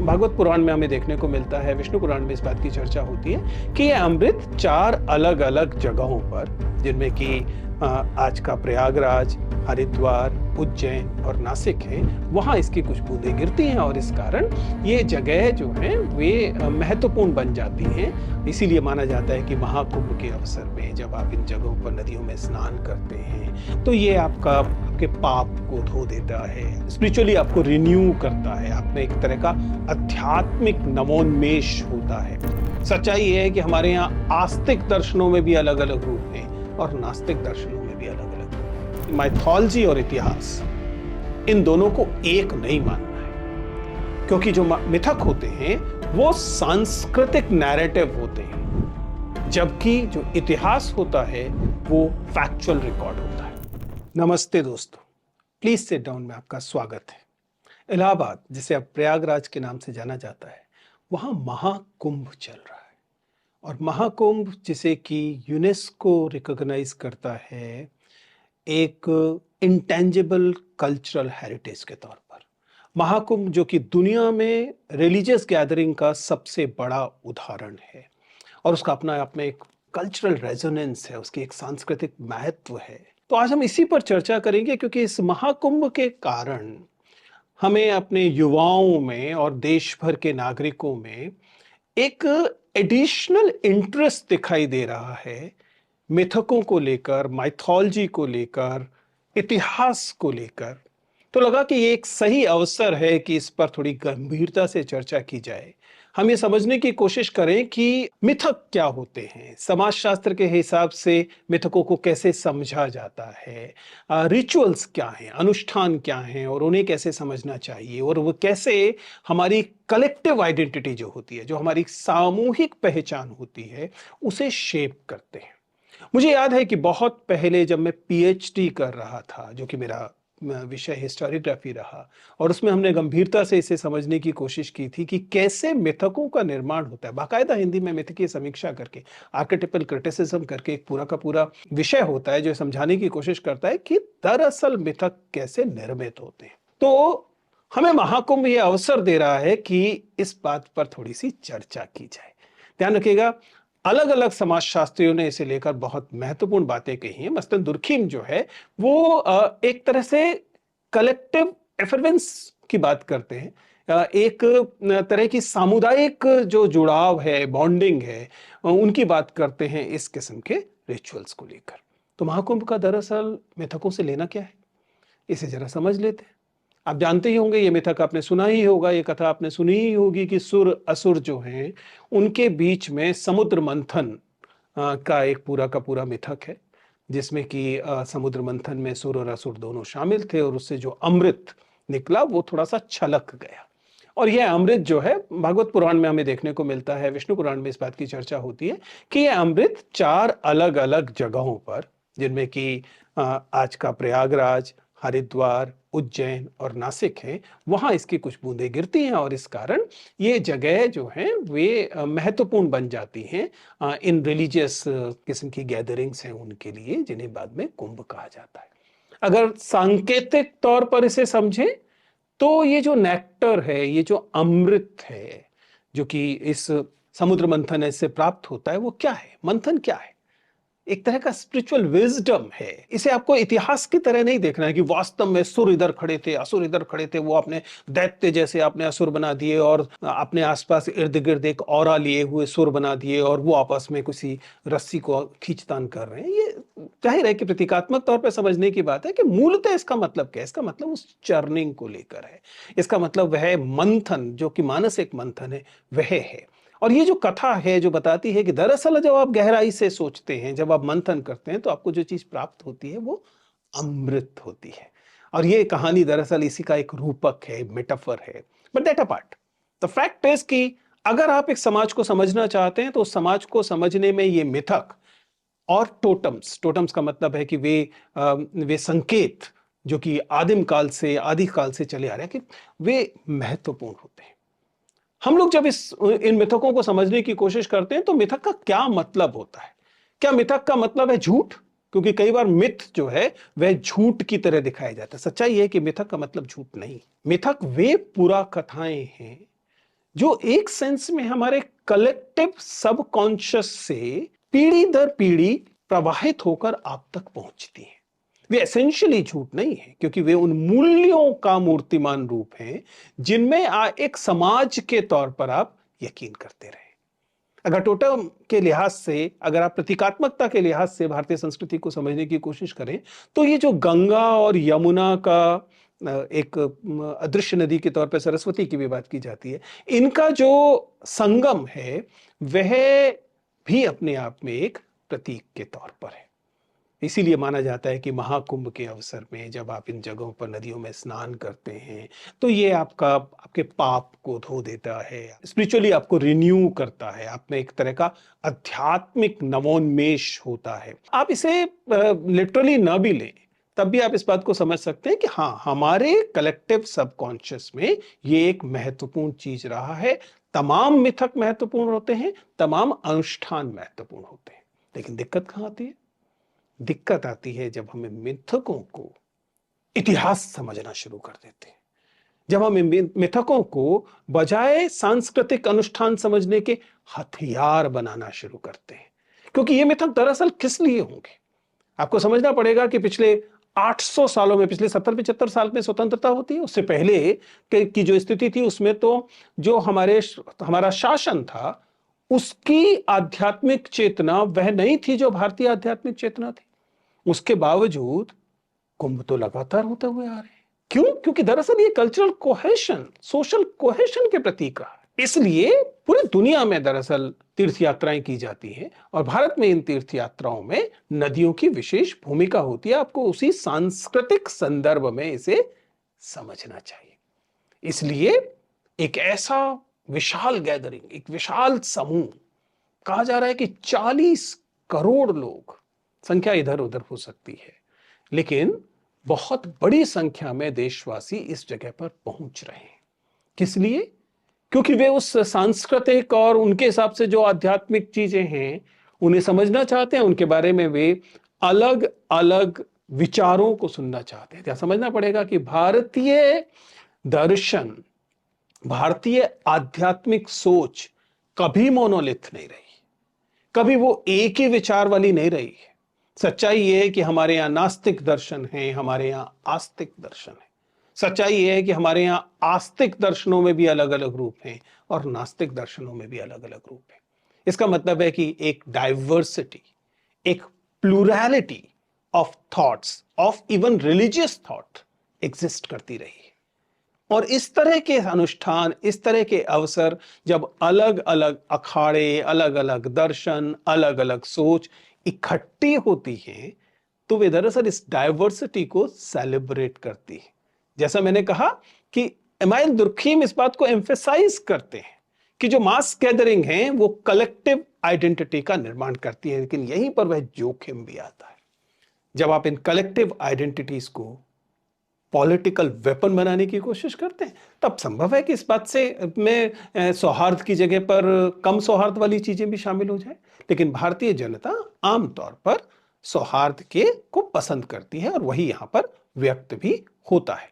भागवत पुराण में हमें देखने को मिलता है, विष्णु पुराण में इस बात की चर्चा होती है कि ये अमृत 4 अलग-अलग जगहों पर, जिनमें कि आज का प्रयागराज, हरिद्वार, उज्जैन और नासिक है, वहाँ इसकी कुछ बूंदें गिरती हैं और इस कारण ये जगह जो हैं वे महत्वपूर्ण बन जाती हैं। इसीलिए माना जाता है कि महाकुंभ के अवसर में जब आप इन जगहों पर नदियों में स्नान करते हैं, तो ये आपके पाप को धो देता है, स्पिरिचुअली आपको रिन्यू करता है, आप में एक तरह का आध्यात्मिक नवोन्मेष होता है। सच्चाई ये है कि हमारे यहाँ आस्तिक दर्शनों में भी अलग-अलग रूप हैं और नास्तिक दर्शनों में भी अलग-अलग। माइथोलॉजी और इतिहास, इन दोनों को एक नहीं मानना है, क्योंकि जो मिथक होते हैं वो सांस्कृतिक नैरेटिव होते हैं, जबकि जो इतिहास होता है वो फैक्चुअल रिकॉर्ड होता है। नमस्ते दोस्तों, प्लीज सिट डाउन में आपका स्वागत है। इलाहाबाद, जिसे अब प्रयागराज के नाम से जाना जाता है, वहां महाकुंभ चल रहा है और महाकुंभ, जिसे कि यूनेस्को रिकॉग्नाइज करता है एक इंटेंजिबल कल्चरल हेरिटेज के तौर पर। महाकुंभ जो कि दुनिया में रिलीजियस गैदरिंग का सबसे बड़ा उदाहरण है और उसका अपना आप में एक कल्चरल रेजोनेंस है, उसकी एक सांस्कृतिक महत्व है। तो आज हम इसी पर चर्चा करेंगे, क्योंकि इस महाकुंभ के कारण हमें अपने युवाओं में और देश भर के नागरिकों में एक एडिशनल इंटरेस्ट दिखाई दे रहा है, मिथकों को लेकर, माइथोलॉजी को लेकर, इतिहास को लेकर। तो लगा कि ये एक सही अवसर है कि इस पर थोड़ी गंभीरता से चर्चा की जाए। हम ये समझने की कोशिश करें कि मिथक क्या होते हैं, समाजशास्त्र के हिसाब से मिथकों को कैसे समझा जाता है, रिचुअल्स क्या हैं, अनुष्ठान क्या हैं और उन्हें कैसे समझना चाहिए, और वो कैसे हमारी कलेक्टिव आइडेंटिटी जो होती है, जो हमारी सामूहिक पहचान होती है, उसे शेप करते हैं। मुझे याद है कि बहुत पहले जब मैं पीएचडी कर रहा था, जो कि मेरा विषय हिस्टोरियोग्राफी रहा, और उसमें हमने गंभीरता से इसे समझने की कोशिश की थी कि कैसे मिथकों का निर्माण होता है। बाकायदा हिंदी में मिथ की समीक्षा करके, आर्केटिपल क्रिटिसिज्म करके एक पूरा का पूरा विषय होता है जो समझाने की कोशिश करता है कि दरअसल मिथक कैसे निर्मित होते हैं। तो हमें महाकुंभ ये अवसर दे रहा है कि इस बात पर थोड़ी सी चर्चा की जाए। ध्यान रखिएगा, अलग अलग समाजशास्त्रियों ने इसे लेकर बहुत महत्वपूर्ण बातें कही हैं। मसलन दुर्खीम जो है वो एक तरह से कलेक्टिव एफर्वेंस की बात करते हैं, एक तरह की सामुदायिक जो जुड़ाव है, बॉन्डिंग है, उनकी बात करते हैं इस किस्म के रिचुअल्स को लेकर। तो महाकुंभ का दरअसल मिथकों से लेना क्या है, इसे जरा समझ लेते हैं। आप जानते ही होंगे, ये मिथक आपने सुना ही होगा, ये कथा आपने सुनी ही होगी कि सुर असुर जो हैं उनके बीच में समुद्र मंथन का एक पूरा का पूरा मिथक है, जिसमें कि समुद्र मंथन में सुर और असुर दोनों शामिल थे और उससे जो अमृत निकला वो थोड़ा सा छलक गया। और यह अमृत जो है भागवत पुराण में हमें देखने को मिलता है, विष्णु पुराण में इस बात की चर्चा होती है कि यह अमृत 4 अलग-अलग जगहों पर, जिनमें कि आज का प्रयागराज, हरिद्वार, उज्जैन और नासिक है, वहाँ इसकी कुछ बूंदें गिरती हैं और इस कारण ये जगह जो हैं वे महत्वपूर्ण बन जाती हैं इन रिलीजियस किस्म की गैदरिंग्स हैं उनके लिए, जिन्हें बाद में कुंभ कहा जाता है। अगर सांकेतिक तौर पर इसे समझें तो ये जो नेक्टर है, ये जो अमृत है, जो कि इस समुद्र मंथन से प्राप्त होता है, वो क्या है? मंथन क्या है? एक तरह का स्पिरिचुअल विजडम है। इसे आपको इतिहास की तरह नहीं देखना है कि वास्तव में सुर इधर खड़े थे, असुर इधर खड़े थे, वो अपने दैत्य जैसे अपने असुर बना दिए और अपने आसपास इर्द-गिर्द एक ऑरा लिए हुए सुर बना दिए और वो आपस में किसी रस्सी को खींचतान कर रहे हैं। ये जाहिर है कि प्रतीकात्मक तौर पे समझने की बात है कि मूलतः इसका मतलब क्या है? इसका मतलब उस चर्निंग को लेकर है। इसका मतलब वह मंथन, जो कि मानसिक मंथन है, वह है। और ये जो कथा है जो बताती है कि दरअसल जब आप गहराई से सोचते हैं, जब आप मंथन करते हैं, तो आपको जो चीज प्राप्त होती है वो अमृत होती है। और ये कहानी दरअसल इसी का एक रूपक है, मेटाफर है। But that apart, the fact is कि अगर आप एक समाज को समझना चाहते हैं तो उस समाज को समझने में ये मिथक और टोटम्स, टोटम्स का मतलब है कि वे संकेत जो कि आदिम काल से, आदि काल से चले आ रहे हैं, कि वे महत्वपूर्ण होते हैं। हम लोग जब इन मिथकों को समझने की कोशिश करते हैं तो मिथक का क्या मतलब होता है? क्या मिथक का मतलब है झूठ? क्योंकि कई बार मिथ जो है वह झूठ की तरह दिखाया जाता है। सच्चाई है कि मिथक का मतलब झूठ नहीं। मिथक वे पूरा कथाएं हैं जो एक सेंस में हमारे कलेक्टिव सबकॉन्शियस से पीढ़ी दर पीढ़ी प्रवाहित होकर आप तक पहुंचती हैं। वे एसेंशियली झूठ नहीं है, क्योंकि वे उन मूल्यों का मूर्तिमान रूप हैं जिनमें एक समाज के तौर पर आप यकीन करते रहे। अगर टोटम के लिहाज से, अगर आप प्रतीकात्मकता के लिहाज से भारतीय संस्कृति को समझने की कोशिश करें, तो ये जो गंगा और यमुना का एक अदृश्य नदी के तौर पर सरस्वती की भी बात की जाती है, इनका जो संगम है वह भी अपने आप में एक प्रतीक के तौर पर है। इसीलिए माना जाता है कि महाकुंभ के अवसर में जब आप इन जगहों पर नदियों में स्नान करते हैं तो ये आपके पाप को धो देता है, स्पिरिचुअली आपको रिन्यू करता है, आप में एक तरह का आध्यात्मिक नवोन्मेष होता है। आप इसे लिटरली ना भी लें तब भी आप इस बात को समझ सकते हैं कि हाँ, हमारे कलेक्टिव सबकॉन्शियस में ये एक महत्वपूर्ण चीज रहा है। तमाम मिथक महत्वपूर्ण होते हैं, तमाम अनुष्ठान महत्वपूर्ण होते हैं, लेकिन दिक्कत कहां आती है? दिक्कत आती है जब हमें मिथकों को इतिहास समझना शुरू कर देते हैं, जब हम मिथकों को बजाय सांस्कृतिक अनुष्ठान समझने के हथियार बनाना शुरू करते हैं। क्योंकि ये मिथक दरअसल किस लिए होंगे? आपको समझना पड़ेगा कि पिछले 800 सालों में, पिछले 70-75 साल में स्वतंत्रता होती है, उससे पहले की जो स्थिति थी उसमें तो जो हमारा शासन था उसकी आध्यात्मिक चेतना वह नहीं थी जो भारतीय आध्यात्मिक चेतना थी। उसके बावजूद कुंभ तो लगातार होते हुए आ रहे हैं। क्यों? क्योंकि दरअसल ये कल्चरल कोहेशन, सोशल कोहेशन के प्रतीक रहा है। इसलिए पूरी दुनिया में दरअसल तीर्थ यात्राएं की जाती हैं और भारत में इन तीर्थ यात्राओं में नदियों की विशेष भूमिका होती है। आपको उसी सांस्कृतिक संदर्भ में इसे समझना चाहिए। इसलिए एक ऐसा विशाल गैदरिंग, एक विशाल समूह, कहा जा रहा है कि 40 करोड़ लोग, संख्या इधर उधर हो सकती है, लेकिन बहुत बड़ी संख्या में देशवासी इस जगह पर पहुंच रहे हैं। किस लिए? क्योंकि वे उस सांस्कृतिक और उनके हिसाब से जो आध्यात्मिक चीजें हैं उन्हें समझना चाहते हैं, उनके बारे में वे अलग अलग विचारों को सुनना चाहते हैं। क्या समझना पड़ेगा कि भारतीय दर्शन, भारतीय आध्यात्मिक सोच कभी मोनोलिथ नहीं रही, कभी वो एक ही विचार वाली नहीं रही है। सच्चाई यह है कि हमारे यहां नास्तिक दर्शन है, हमारे यहां आस्तिक दर्शन है। सच्चाई यह है कि हमारे यहां आस्तिक दर्शनों में भी अलग अलग रूप हैं और नास्तिक दर्शनों में भी अलग अलग रूप हैं। इसका मतलब है कि एक डाइवर्सिटी, एक plurality of thoughts, of even religious thought exist करती रही है। और इस तरह के अनुष्ठान, इस तरह के अवसर, जब अलग अलग अखाड़े, अलग अलग दर्शन, अलग अलग सोच इकट्ठी होती हैं तो वे दरअसल इस डाइवर्सिटी को सेलिब्रेट करती है। जैसा मैंने कहा कि इमाइल दुर्खीम इस बात को एम्फेसाइज करते हैं कि जो मास गैदरिंग है वो कलेक्टिव आइडेंटिटी का निर्माण करती है, लेकिन यहीं पर वह जोखिम भी आता है। जब आप इन कलेक्टिव आइडेंटिटीज को पॉलिटिकल वेपन बनाने की कोशिश करते हैं तब संभव है कि इस बात से में सौहार्द की जगह पर कम सौहार्द वाली चीजें भी शामिल हो जाए। लेकिन भारतीय जनता आमतौर पर सौहार्द को पसंद करती है और वही यहां पर व्यक्त भी होता है।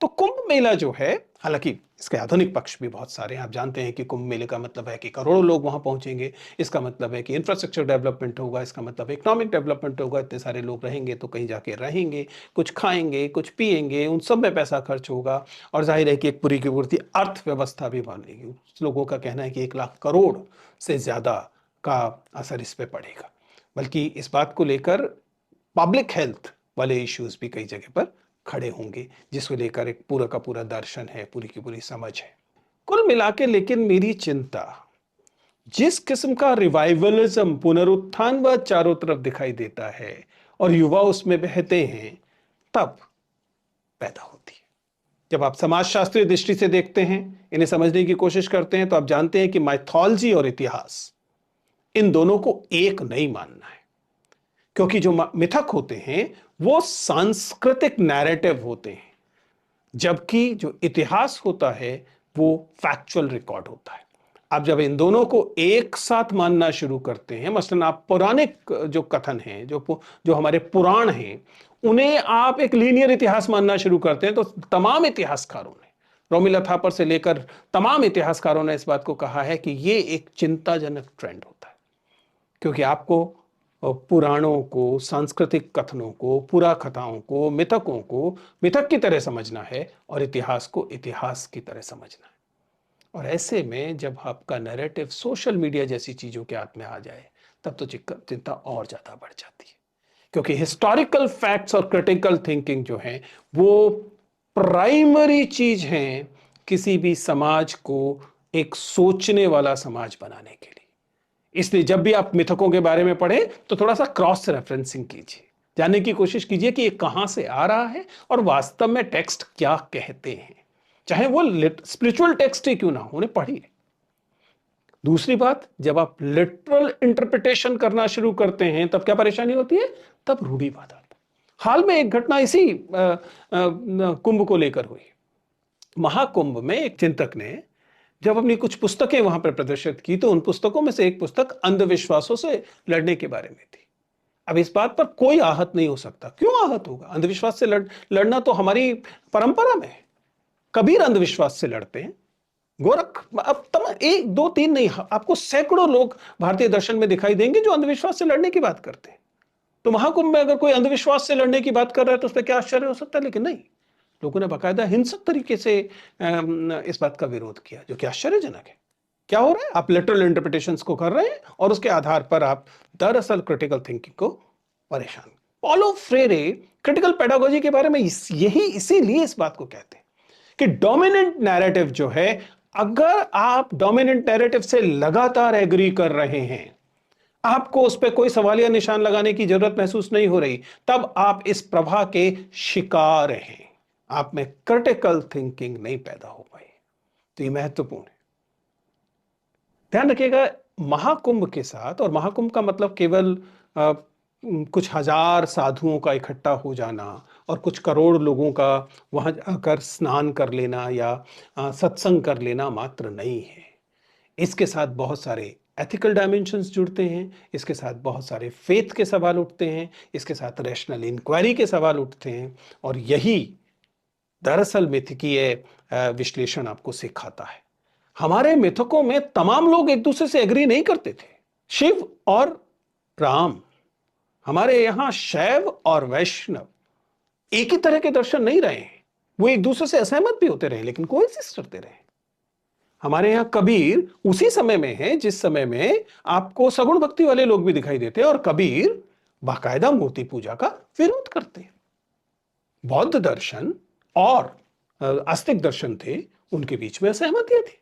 तो कुंभ मेला जो है, हालांकि इसके आधुनिक पक्ष भी बहुत सारे हैं। आप जानते हैं कि कुंभ मेले का मतलब है कि करोड़ों लोग वहां पहुंचेंगे, इसका मतलब है कि इंफ्रास्ट्रक्चर डेवलपमेंट होगा, इसका मतलब इकोनॉमिक डेवलपमेंट होगा, इतने सारे लोग रहेंगे तो कहीं जाके रहेंगे, कुछ खाएंगे, कुछ पिएंगे, उन सब में पैसा खर्च होगा और जाहिर है कि एक पूरी की पूरी अर्थव्यवस्था भी बनेगी। लोगों का कहना है कि 1 लाख करोड़ से ज्यादा का असर इस पर पड़ेगा। बल्कि इस बात को लेकर पब्लिक हेल्थ वाले इश्यूज भी कई जगह पर खड़े होंगे, जिसको लेकर एक पूरा का पूरा दर्शन है, पूरी की पूरी समझ है। कुल मिला के लेकिन मेरी चिंता जिस किस्म का रिवाइवलिज्म, पुनरुत्थान व चारों तरफ दिखाई देता है और युवा उसमें बहते हैं, तब पैदा होती है। जब आप समाजशास्त्रीय दृष्टि से देखते हैं, इन्हें समझने की कोशिश करते हैं, तो आप जानते हैं कि माइथोलॉजी और इतिहास, इन दोनों को एक नहीं मानना है। क्योंकि जो मिथक होते हैं वो सांस्कृतिक नैरेटिव होते हैं, जबकि जो इतिहास होता है वो फैक्चुअल रिकॉर्ड होता है। आप जब इन दोनों को एक साथ मानना शुरू करते हैं, मसलन आप पौराणिक जो कथन हैं, जो हमारे पुराण हैं, उन्हें आप एक लीनियर इतिहास मानना शुरू करते हैं, तो तमाम इतिहासकारों ने, रोमिला थापर से लेकर तमाम इतिहासकारों ने इस बात को कहा है कि ये एक चिंताजनक ट्रेंड होता है, क्योंकि आपको पुराणों को, सांस्कृतिक कथनों को, पुरा कथाओं को, मिथकों को मिथक की तरह समझना है और इतिहास को इतिहास की तरह समझना है। और ऐसे में जब आपका नैरेटिव सोशल मीडिया जैसी चीजों के हाथ में आ जाए, तब तो चिंता और ज्यादा बढ़ जाती है, क्योंकि हिस्टोरिकल फैक्ट्स और क्रिटिकल थिंकिंग जो है वो प्राइमरी चीज है किसी भी समाज को एक सोचने वाला समाज बनाने के लिए। इसलिए जब भी आप मिथकों के बारे में पढ़ें तो थोड़ा सा क्रॉस रेफरेंसिंग कीजिए, जानने की कोशिश कीजिए कि ये कहां से आ रहा है और वास्तव में टेक्स्ट क्या कहते हैं, चाहे वो स्पिरिचुअल टेक्स्ट ही क्यों ना हो, उन्हें पढ़िए। दूसरी बात, जब आप लिटरल इंटरप्रिटेशन करना शुरू करते हैं तब क्या परेशानी होती है? तब रूढ़िवाद आता है। हाल में एक घटना इसी कुंभ को लेकर हुई। महाकुंभ में एक चिंतक ने जब अपनी कुछ पुस्तकें वहां पर प्रदर्शित की तो उन पुस्तकों में से एक पुस्तक अंधविश्वासों से लड़ने के बारे में थी। अब इस बात पर कोई आहत नहीं हो सकता। क्यों आहत होगा? अंधविश्वास से लड़ना तो हमारी परंपरा में है। कबीर अंधविश्वास से लड़ते हैं, गोरख, अब एक दो तीन नहीं, आपको सैकड़ों लोग भारतीय दर्शन में दिखाई देंगे जो अंधविश्वास से लड़ने की बात करते हैं। तो महाकुंभ में अगर कोई अंधविश्वास से लड़ने की बात कर रहा है तो उसमें क्या आश्चर्य हो सकता है? लेकिन नहीं, लोगों ने बाकायदा हिंसक तरीके से इस बात का विरोध किया, जो कि आश्चर्यजनक है। क्या हो रहा है? आप लिटरल इंटरप्रिटेशंस को कर रहे हैं और उसके आधार पर आप दरअसल क्रिटिकल थिंकिंग को परेशान। पॉलो फ्रेरे क्रिटिकल पेडागोजी के बारे में इसीलिए इस बात को कहते हैं कि डोमिनेंट नैरेटिव जो है, अगर आप डोमिनेंट नैरेटिव से लगातार एग्री कर रहे हैं, आपको उस पर कोई सवालिया निशान लगाने की जरूरत महसूस नहीं हो रही, तब आप इस प्रवाह के शिकार हैं। आप में क्रिटिकल थिंकिंग नहीं पैदा हो पाई। तो ये महत्वपूर्ण है, ध्यान रखिएगा। महाकुंभ के साथ, और महाकुंभ का मतलब केवल कुछ हजार साधुओं का इकट्ठा हो जाना और कुछ करोड़ लोगों का वहां जाकर स्नान कर लेना या सत्संग कर लेना मात्र नहीं है। इसके साथ बहुत सारे एथिकल डायमेंशंस जुड़ते हैं, इसके साथ बहुत सारे फेथ के सवाल उठते हैं, इसके साथ रैशनल इंक्वायरी के सवाल उठते हैं, और यही दरअसल मिथकीय विश्लेषण आपको सिखाता है। हमारे मिथकों में तमाम लोग एक दूसरे से एग्री नहीं करते थे। शिव और राम, हमारे यहां शैव और वैष्णव एक ही तरह के दर्शन नहीं रहे हैं, वो एक दूसरे से असहमत भी होते रहे लेकिन कोएग्जिस्ट करते रहे। हमारे यहां कबीर उसी समय में है जिस समय में आपको सगुण भक्ति वाले लोग भी दिखाई देते हैं, और कबीर बाकायदा मूर्ति पूजा का विरोध करते हैं। बौद्ध दर्शन और आस्तिक दर्शन थे, उनके बीच में असहमतियां थी।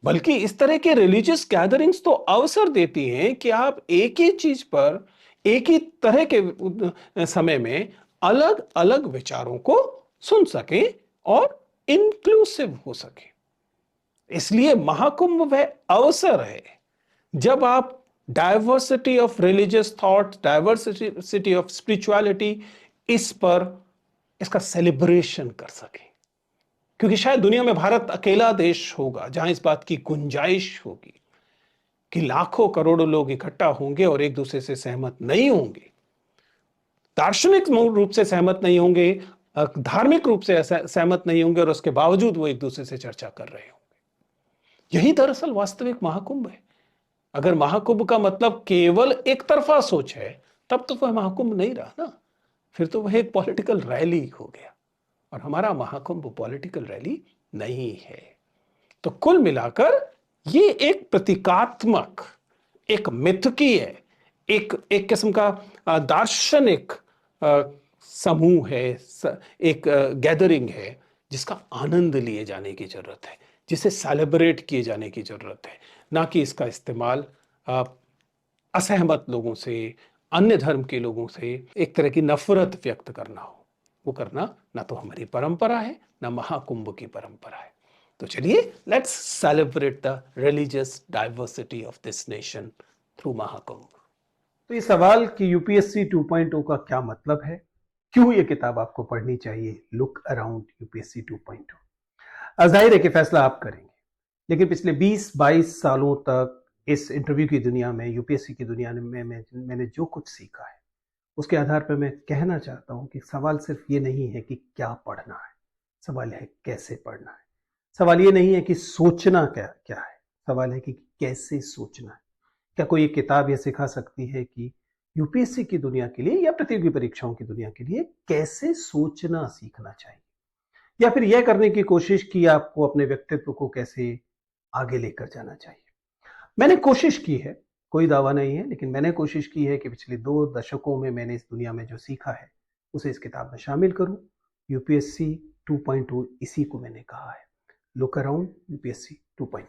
बल्कि इस तरह के रिलीजियस गैदरिंग्स तो अवसर देती हैं कि आप एक ही चीज पर एक ही तरह के समय में अलग अलग विचारों को सुन सकें और इंक्लूसिव हो सके। इसलिए महाकुंभ वह अवसर है जब आप diversity of religious thought, diversity of spirituality, इस पर इसका सेलिब्रेशन कर सकें। क्योंकि शायद दुनिया में भारत अकेला देश होगा जहां इस बात की गुंजाइश होगी कि लाखों करोड़ों लोग इकट्ठा होंगे और एक दूसरे से सहमत नहीं होंगे, दार्शनिक रूप से सहमत नहीं होंगे, धार्मिक रूप से सहमत नहीं होंगे, और उसके बावजूद वो एक दूसरे से चर्चा कर रहे होंगे। यही दरअसल वास्तविक महाकुंभ है। अगर महाकुंभ का मतलब केवल एक तरफा सोच है, तब तो वह महाकुंभ नहीं रहा ना, फिर तो वह एक पॉलिटिकल रैली हो गया, और हमारा महाकुंभ पॉलिटिकल रैली नहीं है। तो कुल मिलाकर ये एक प्रतीकात्मक, एक मिथकीय, एक किस्म का दार्शनिक समूह है, एक गैदरिंग है जिसका आनंद लिए जाने की जरूरत है, जिसे सेलिब्रेट किए जाने की जरूरत है, ना कि इसका इस्तेमाल असहमत लोगों से, अन्य धर्म के लोगों से एक तरह की नफरत व्यक्त करना हो। वो करना ना तो हमारी परंपरा है, ना महाकुंभ की परंपरा है। तो चलिए, let's celebrate the religious diversity of this nation through Mahakumbh. तो ये सवाल कि यूपीएससी 2.0 का क्या मतलब है, क्यों ये किताब आपको पढ़नी चाहिए, लुक अराउंड यूपीएससी 2.0, जाहिर है कि फैसला आप करेंगे। लेकिन पिछले 20-22 सालों तक इस इंटरव्यू की दुनिया में, यूपीएससी की दुनिया में मैंने जो कुछ सीखा है, उसके आधार पर मैं कहना चाहता हूं कि सवाल सिर्फ ये नहीं है कि क्या पढ़ना है, सवाल है कैसे पढ़ना है। सवाल ये नहीं है कि सोचना क्या क्या है, सवाल है कि कैसे सोचना है। क्या कोई एक किताब ये सिखा सकती है कि यूपीएससी की दुनिया के लिए या प्रतियोगी परीक्षाओं की दुनिया के लिए कैसे सोचना सीखना चाहिए, या फिर यह करने की कोशिश कि आपको अपने व्यक्तित्व को कैसे आगे लेकर जाना चाहिए? मैंने कोशिश की है, कोई दावा नहीं है, लेकिन मैंने कोशिश की है कि पिछले 2 दशकों में मैंने इस दुनिया में जो सीखा है, उसे इस किताब में शामिल करूँ। यूपीएससी 2.0 इसी को मैंने कहा है। Look around UPSC 2.0।